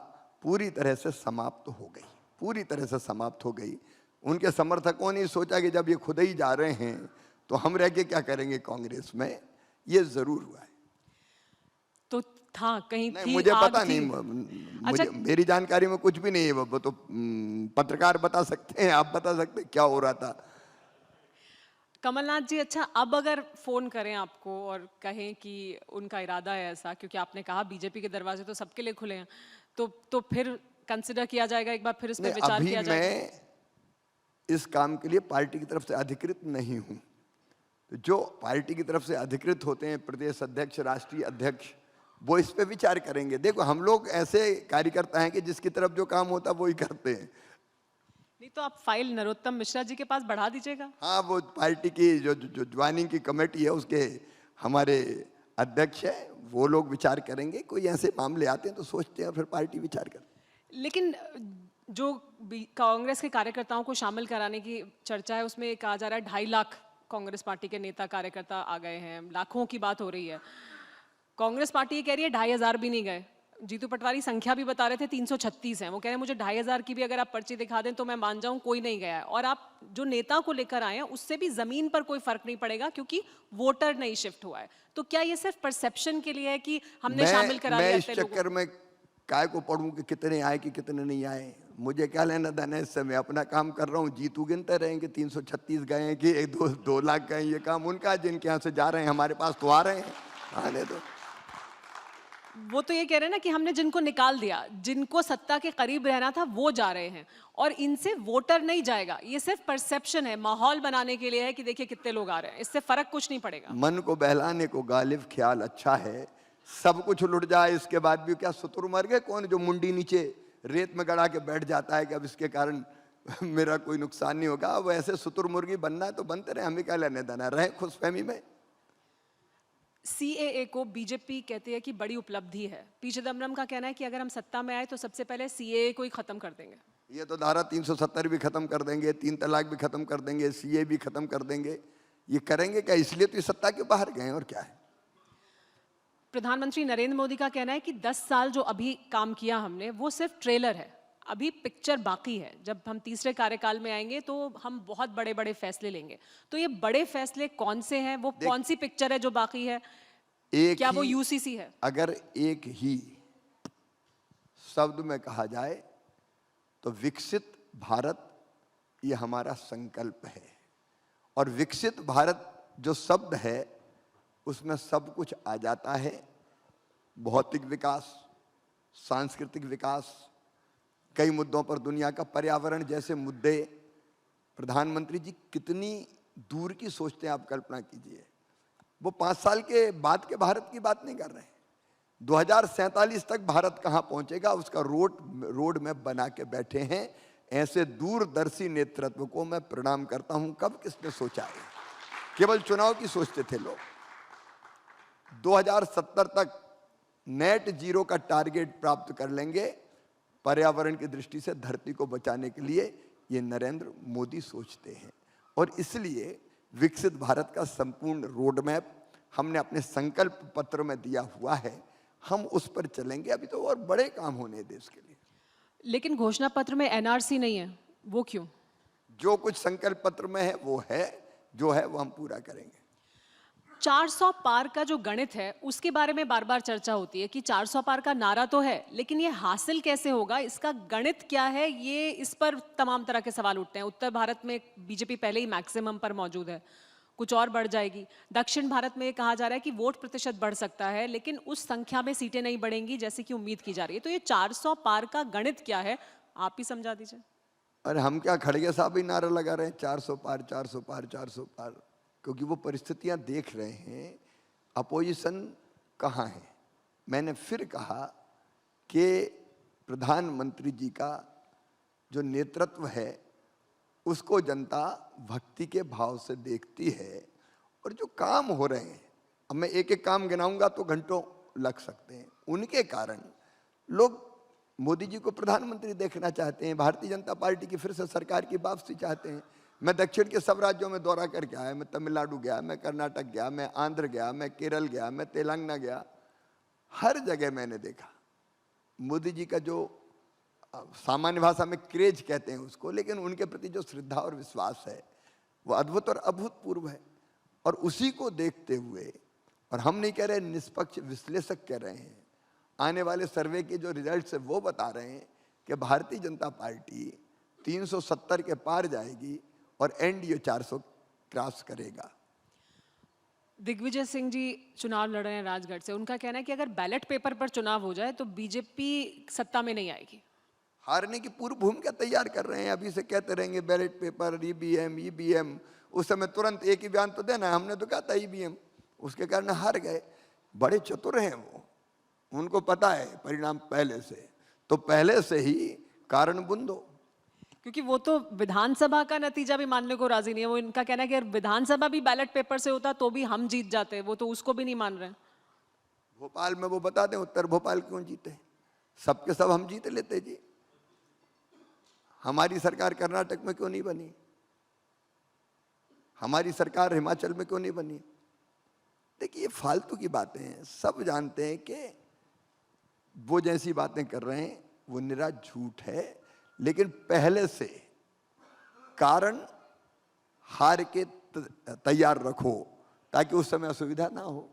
पूरी तरह से समाप्त हो गई, पूरी तरह से समाप्त हो गई। उनके समर्थकों ने सोचा कि जब ये खुद ही जा रहे हैं तो हम रह के क्या करेंगे कांग्रेस में। ये जरूर हुआ है। तो था कहीं नहीं, थी, मुझे आग पता थी? नहीं, अच्छा, मेरी जानकारी में कुछ भी नहीं है। वो तो पत्रकार बता सकते हैं, आप बता सकते हैं क्या हो रहा था। कमलनाथ जी, अच्छा अब अगर फोन करें आपको और कहें कि उनका इरादा है ऐसा, क्योंकि आपने कहा बीजेपी के दरवाजे तो सबके लिए खुले हैं, तो फिर कंसिडर किया जाएगा, एक बार फिर इस पे नहीं, विचार अभी किया जाएगा? मैं इस काम के लिए पार्टी की तरफ से अधिकृत नहीं हूं। तो जो पार्टी की तरफ से अधिकृत होते हैं, प्रदेश अध्यक्ष, राष्ट्रीय अध्यक्ष, वो इस पे विचार करेंगे। देखो, हम लोग ऐसे कार्यकर्ता हैं कि जिसकी तरफ जो काम होता है वो ही करते हैं। नहीं तो आप फाइल नरोत्तम मिश्रा जी के पास बढ़ा दीजिएगा। हाँ, वो पार्टी की जो ज्वाइनिंग की कमेटी है उसके हमारे अध्यक्ष है, वो लोग विचार करेंगे। कोई ऐसे मामले आते हैं तो सोचते हैं, फिर पार्टी विचार करती है। लेकिन जो कांग्रेस के कार्यकर्ताओं को शामिल कराने की चर्चा है, उसमें कहा जा रहा है 2.5 लाख कांग्रेस पार्टी के नेता कार्यकर्ता आ गए हैं, लाखों की बात हो रही है। कांग्रेस पार्टी ये कह रही है 2,500 भी नहीं गए। जीतू पटवारी संख्या भी बता रहे थे 336 हैं, वो कह रहे हैं मुझे 2,500 की भी अगर आप पर्ची दिखा दें तो मैं मान जाऊं कोई नहीं गया है। और आप जो नेता को लेकर आए हैं उससे भी जमीन पर कोई फर्क नहीं पड़ेगा क्योंकि वोटर नहीं शिफ्ट हुआ है। तो क्या ये सिर्फ परसेप्शन के लिए है कि हमने शामिल करा मैं लिया इस चक्कर में काय को पढ़ूं कि कितने आए कि कितने नहीं आए? मुझे क्या लेना देना है इससे? मैं अपना काम कर रहा हूँ। जीतू गिनते रहेंगे 336 गए हैं कि 2 लाख गए, ये काम उनका है। जिनके यहाँ से जा रहे हैं, हमारे पास तो आ रहे हैं, आने दो। वो तो ये कह रहे हैं ना कि हमने जिनको निकाल दिया, जिनको सत्ता के करीब रहना था वो जा रहे हैं और इनसे वोटर नहीं जाएगा। ये सिर्फ परसेप्शन है, माहौल बनाने के लिए है कि देखिए कितने लोग आ रहे हैं, इससे फर्क कुछ नहीं पड़ेगा। मन को बहलाने को गालिब ख्याल अच्छा है। सब कुछ लुट जाए इसके बाद भी क्या सुतुर मर गए? कौन जो मुंडी नीचे रेत में गड़ा के बैठ जाता है कि अब इसके कारण मेरा कोई नुकसान नहीं होगा? अब ऐसे सुतुर मुर्गी बनना है तो बनते रहे, हमें क्या लेने देना, रहे खुशफहमी में। सीएए को बीजेपी कहती है कि बड़ी उपलब्धि है। पी चिदम्बरम का कहना है कि अगर हम सत्ता में आए तो सबसे पहले सीएए को ही खत्म कर देंगे। ये तो धारा 370 भी खत्म कर देंगे, 3 तलाक भी खत्म कर देंगे, सीए भी खत्म कर देंगे। ये करेंगे क्या? इसलिए तो ये सत्ता के बाहर गए, और क्या है। प्रधानमंत्री नरेंद्र मोदी का कहना है कि 10 साल जो अभी काम किया हमने वो सिर्फ ट्रेलर है, अभी पिक्चर बाकी है। जब हम तीसरे कार्यकाल में आएंगे तो हम बहुत बड़े बड़े फैसले लेंगे। तो ये बड़े फैसले कौन से हैं? वो कौन सी पिक्चर है जो बाकी है? क्या वो यूसीसी है? अगर एक ही शब्द में कहा जाए तो विकसित भारत ये हमारा संकल्प है। और विकसित भारत जो शब्द है उसमें सब कुछ आ जाता है। भौतिक विकास, सांस्कृतिक विकास, कई मुद्दों पर दुनिया का, पर्यावरण जैसे मुद्दे। प्रधानमंत्री जी कितनी दूर की सोचते हैं, आप कल्पना कीजिए। वो 5 साल के बाद के भारत की बात नहीं कर रहे हैं। 2047 तक भारत कहाँ पहुंचेगा उसका रोड मैप बना के बैठे हैं। ऐसे दूरदर्शी नेतृत्व को मैं प्रणाम करता हूं। कब किसने सोचा है? केवल चुनाव की सोचते थे लोग। 2070 तक नेट जीरो का टारगेट प्राप्त कर लेंगे। पर्यावरण की दृष्टि से धरती को बचाने के लिए ये नरेंद्र मोदी सोचते हैं। और इसलिए विकसित भारत का संपूर्ण रोड मैप हमने अपने संकल्प पत्र में दिया हुआ है। हम उस पर चलेंगे। अभी तो और बड़े काम होने हैं देश के लिए। लेकिन घोषणा पत्र में एनआरसी नहीं है, वो क्यों? जो कुछ संकल्प पत्र में है वो है, जो है वो हम पूरा करेंगे। 400 पार का जो गणित है उसके बारे में बार बार चर्चा होती है कि 400 पार का नारा तो है, लेकिन ये हासिल कैसे होगा, इसका गणित क्या है, ये इस पर तमाम तरह के सवाल उठते हैं। उत्तर भारत में बीजेपी पहले ही मैक्सिमम पर मौजूद है, कुछ और बढ़ जाएगी। दक्षिण भारत में ये कहा जा रहा है कि वोट प्रतिशत बढ़ सकता है, लेकिन उस संख्या में सीटें नहीं बढ़ेंगी जैसे कि उम्मीद की जा रही है। तो ये 400 पार का गणित क्या है, आप ही समझा दीजिए। अरे हम क्या खड़गे साहब ही नारा लगा रहे हैं 400 पार, 400 पार, 400 पार? क्योंकि वो परिस्थितियां देख रहे हैं, अपोजिशन कहाँ है। मैंने फिर कहा कि प्रधानमंत्री जी का जो नेतृत्व है उसको जनता भक्ति के भाव से देखती है। और जो काम हो रहे हैं, अब मैं एक एक काम गिनाऊंगा तो घंटों लग सकते हैं। उनके कारण लोग मोदी जी को प्रधानमंत्री देखना चाहते हैं। भारतीय जनता पार्टी की फिर से सरकार की वापसी चाहते हैं। मैं दक्षिण के सब राज्यों में दौरा करके आया। मैं तमिलनाडु गया, मैं कर्नाटक गया, मैं आंध्र गया, मैं केरल गया, मैं तेलंगाना गया। हर जगह मैंने देखा मोदी जी का जो सामान्य भाषा में क्रेज कहते हैं उसको, लेकिन उनके प्रति जो श्रद्धा और विश्वास है वो अद्भुत और अभूतपूर्व है। और उसी को देखते हुए, और हम नहीं कह रहे, निष्पक्ष विश्लेषक कह रहे हैं, आने वाले सर्वे के जो रिजल्ट्स है वो बता रहे हैं कि भारतीय जनता पार्टी 370 के पार जाएगी और एनडीए 400 क्रॉस करेगा। दिग्विजय सिंह जी चुनाव लड़ रहे हैं राजगढ़ से। उनका कहना है कि अगर बैलेट पेपर पर चुनाव हो जाए तो बीजेपी सत्ता में नहीं आएगी। हारने की पूर्व भूमिका तैयार कर रहे हैं। अभी से कहते रहेंगे बैलेट पेपर, ईवीएम ईवीएम, उस समय तुरंत एक ही बयान तो देना, हमने तो कहा था ईवीएम, उसके कारण हार गए। बड़े चतुर हैं वो, उनको पता है परिणाम पहले से, तो पहले से ही कारण बुंदो। क्योंकि वो तो विधानसभा का नतीजा भी मानने को राजी नहीं है। वो इनका कहना है कि अगर विधानसभा भी बैलेट पेपर से होता तो भी हम जीत जाते, वो तो उसको भी नहीं मान रहे हैं। भोपाल में वो बता दें उत्तर भोपाल क्यों जीते, सबके सब हम जीत लेते जी। हमारी सरकार कर्नाटक में क्यों नहीं बनी, हमारी सरकार हिमाचल में क्यों नहीं बनी। देखिए ये फालतू की बातें हैं, सब जानते हैं कि वो जैसी बातें कर रहे हैं वो निरा झूठ है, लेकिन पहले से कारण हार के तैयार रखो ताकि उस समय असुविधा ना हो।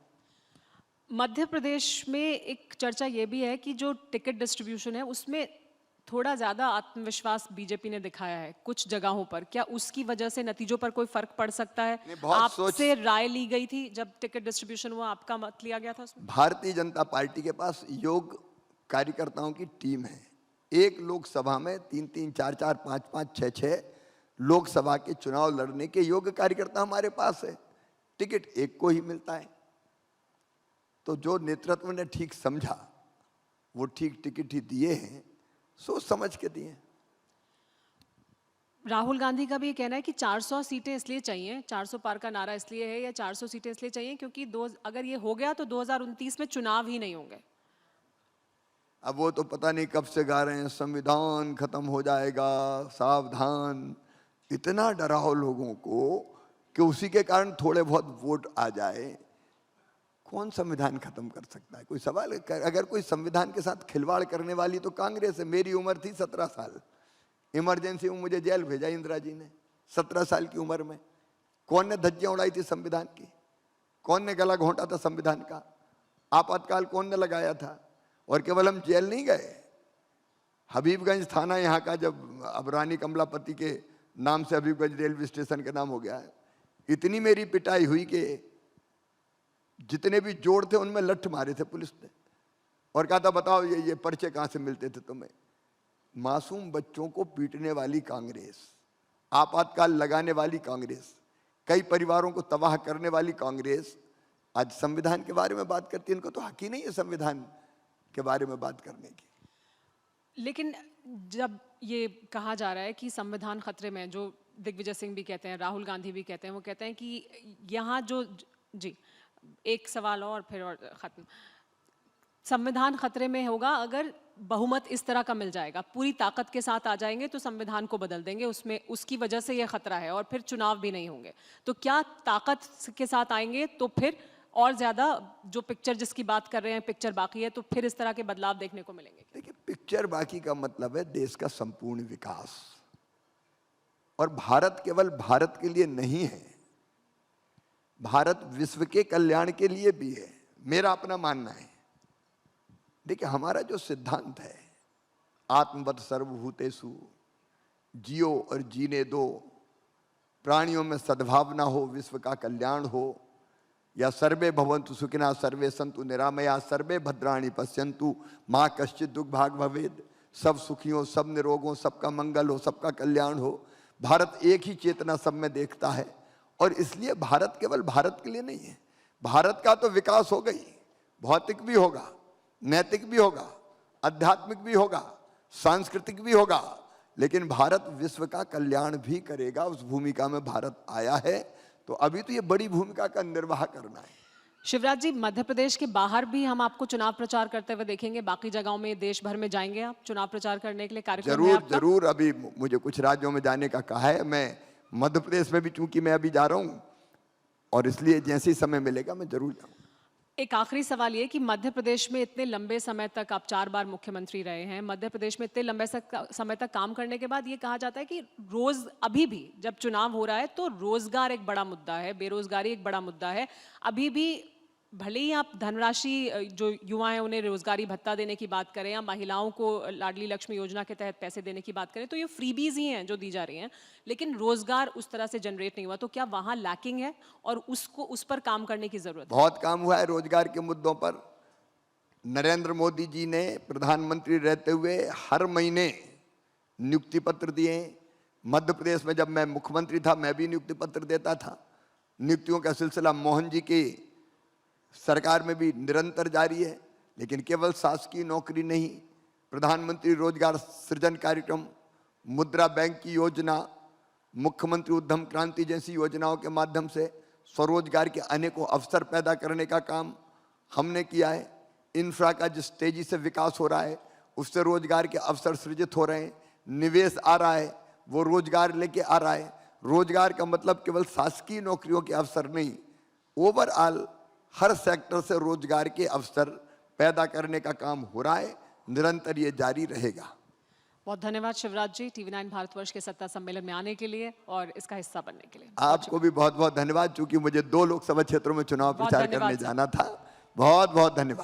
मध्य प्रदेश में एक चर्चा ये भी है कि जो टिकट डिस्ट्रीब्यूशन है उसमें थोड़ा ज्यादा आत्मविश्वास बीजेपी ने दिखाया है कुछ जगहों पर। क्या उसकी वजह से नतीजों पर कोई फर्क पड़ सकता है? नहीं, बहुत आपसे राय ली गई थी जब टिकट डिस्ट्रीब्यूशन हुआ, आपका मत लिया गया था उसमें? भारतीय जनता पार्टी के पास योग कार्यकर्ताओं की टीम है। एक लोकसभा में 3-3, 4-4, 5-5, 6-6 लोकसभा के चुनाव लड़ने के योग्य कार्यकर्ता हमारे पास है। टिकट एक को ही मिलता है, तो जो नेतृत्व ने ठीक समझा वो ठीक टिकट ही दिए हैं, सोच समझ के दिए। राहुल गांधी का भी ये कहना है कि 400 सीटें इसलिए चाहिए, 400 पार का नारा इसलिए है, या 400 सीटें इसलिए चाहिए क्योंकि अगर ये हो गया तो 2029 में चुनाव ही नहीं होंगे। अब वो तो पता नहीं कब से गा रहे हैं संविधान खत्म हो जाएगा, सावधान। इतना डराओ लोगों को कि उसी के कारण थोड़े बहुत वोट आ जाए। कौन संविधान खत्म कर सकता है? कोई सवाल है? अगर कोई संविधान के साथ खिलवाड़ करने वाली तो कांग्रेस है। मेरी उम्र थी 17 साल, इमरजेंसी में मुझे जेल भेजा इंदिरा जी ने 17 साल की उम्र में। कौन ने धज्जियां उड़ाई थी संविधान की? कौन ने गला घोंटा था संविधान का? आपातकाल कौन ने लगाया था? और केवल हम जेल नहीं गए, हबीबगंज थाना यहाँ का, जब अब रानी कमलापति के नाम से हबीबगंज रेलवे स्टेशन का नाम हो गया है, इतनी मेरी पिटाई हुई कि जितने भी जोड़ थे उनमें लठ मारे थे पुलिस ने, और कहा था बताओ ये पर्चे कहाँ से मिलते थे तुम्हें। मासूम बच्चों को पीटने वाली कांग्रेस, आपातकाल लगाने वाली कांग्रेस, कई परिवारों को तबाह करने वाली कांग्रेस आज संविधान के बारे में बात करती है। इनको तो हक ही नहीं है संविधान के बारे में बात करने की। लेकिन जब ये कहा जा रहा है कि संविधान खतरे में, जो दिग्विजय सिंह भी कहते हैं, राहुल गांधी भी कहते हैं, वो कहते हैं कि यहाँ जो, जी एक सवाल और फिर और खत्म। संविधान खतरे में होगा अगर बहुमत इस तरह का मिल जाएगा, पूरी ताकत के साथ आ जाएंगे तो संविधान को बदल देंगे, उसमें उसकी वजह से ये खतरा है, और फिर चुनाव भी नहीं होंगे। तो क्या ताकत के साथ आएंगे तो फिर और ज्यादा जो पिक्चर जिसकी बात कर रहे हैं पिक्चर बाकी है, तो फिर इस तरह के बदलाव देखने को मिलेंगे? देखिए पिक्चर बाकी का मतलब है देश का संपूर्ण विकास, और भारत केवल भारत के लिए नहीं है, भारत विश्व के कल्याण के लिए भी है, मेरा अपना मानना है। देखिए हमारा जो सिद्धांत है, आत्मवत् सर्वभूतेषु, जियो और जीने दो, प्राणियों में सद्भावना हो, विश्व का कल्याण हो, या सर्वे भवन्तु सुखिनः सर्वे सन्तु निरामया सर्वे भद्राणि पश्यन्तु माँ कश्चित् दुर्भाग् भवेत्, सब सुखी हो, सब निरोग हो, सबका मंगल हो, सबका कल्याण हो। भारत एक ही चेतना सब में देखता है, और इसलिए भारत केवल भारत के लिए नहीं है। भारत का तो विकास हो गई, भौतिक भी होगा, नैतिक भी होगा, आध्यात्मिक भी होगा, सांस्कृतिक भी होगा, लेकिन भारत विश्व का कल्याण भी करेगा। उस भूमिका में भारत आया है, तो अभी तो ये बड़ी भूमिका का निर्वाह करना है। शिवराज जी, मध्य प्रदेश के बाहर भी हम आपको चुनाव प्रचार करते हुए देखेंगे, बाकी जगहों में देश भर में जाएंगे आप चुनाव प्रचार करने के लिए? कार्यक्रम है जरूर आपका? जरूर, अभी मुझे कुछ राज्यों में जाने का कहा है। मैं मध्य प्रदेश में भी चूंकि मैं अभी जा रहा हूं, और इसलिए जैसे ही समय मिलेगा मैं जरूर जाऊंगा। एक आखिरी सवाल ये कि मध्य प्रदेश में इतने लंबे समय तक आप 4 बार मुख्यमंत्री रहे हैं, मध्य प्रदेश में इतने लंबे समय तक काम करने के बाद ये कहा जाता है कि रोज अभी भी जब चुनाव हो रहा है तो रोजगार एक बड़ा मुद्दा है, बेरोजगारी एक बड़ा मुद्दा है। अभी भी भले ही आप धनराशि, जो युवा हैं उन्हें रोजगारी भत्ता देने की बात करें, या महिलाओं को लाडली लक्ष्मी योजना के तहत पैसे देने की बात करें, तो ये फ्रीबीज ही हैं जो दी जा रही हैं, लेकिन रोजगार उस तरह से जनरेट नहीं हुआ। तो क्या वहाँ लैकिंग है और उस पर काम करने की जरूरत है? बहुत काम हुआ है रोजगार के मुद्दों पर। नरेंद्र मोदी जी ने प्रधानमंत्री रहते हुए हर महीने नियुक्ति पत्र दिए। मध्य प्रदेश में जब मैं मुख्यमंत्री था मैं भी नियुक्ति पत्र देता था। नियुक्तियों का सिलसिला मोहन जी की सरकार में भी निरंतर जारी है। लेकिन केवल शासकीय नौकरी नहीं, प्रधानमंत्री रोजगार सृजन कार्यक्रम, मुद्रा बैंक की योजना, मुख्यमंत्री उद्यम क्रांति जैसी योजनाओं के माध्यम से स्वरोजगार के अनेकों अवसर पैदा करने का काम हमने किया है। इंफ्रा का जिस तेजी से विकास हो रहा है उससे रोजगार के अवसर सृजित हो रहे हैं। निवेश आ रहा है, वो रोजगार लेके आ रहा है। रोजगार का मतलब केवल शासकीय नौकरियों के अवसर नहीं, ओवरऑल हर सेक्टर से रोजगार के अवसर पैदा करने का काम हो रहा है। निरंतर ये जारी रहेगा। बहुत धन्यवाद शिवराज जी, TV9 भारतवर्ष के सत्ता सम्मेलन में आने के लिए और इसका हिस्सा बनने के लिए। आपको भी बहुत बहुत धन्यवाद, चूंकि मुझे 2 लोकसभा क्षेत्रों में चुनाव बहुत प्रचार धन्यवाद करने सर। जाना था। बहुत बहुत धन्यवाद।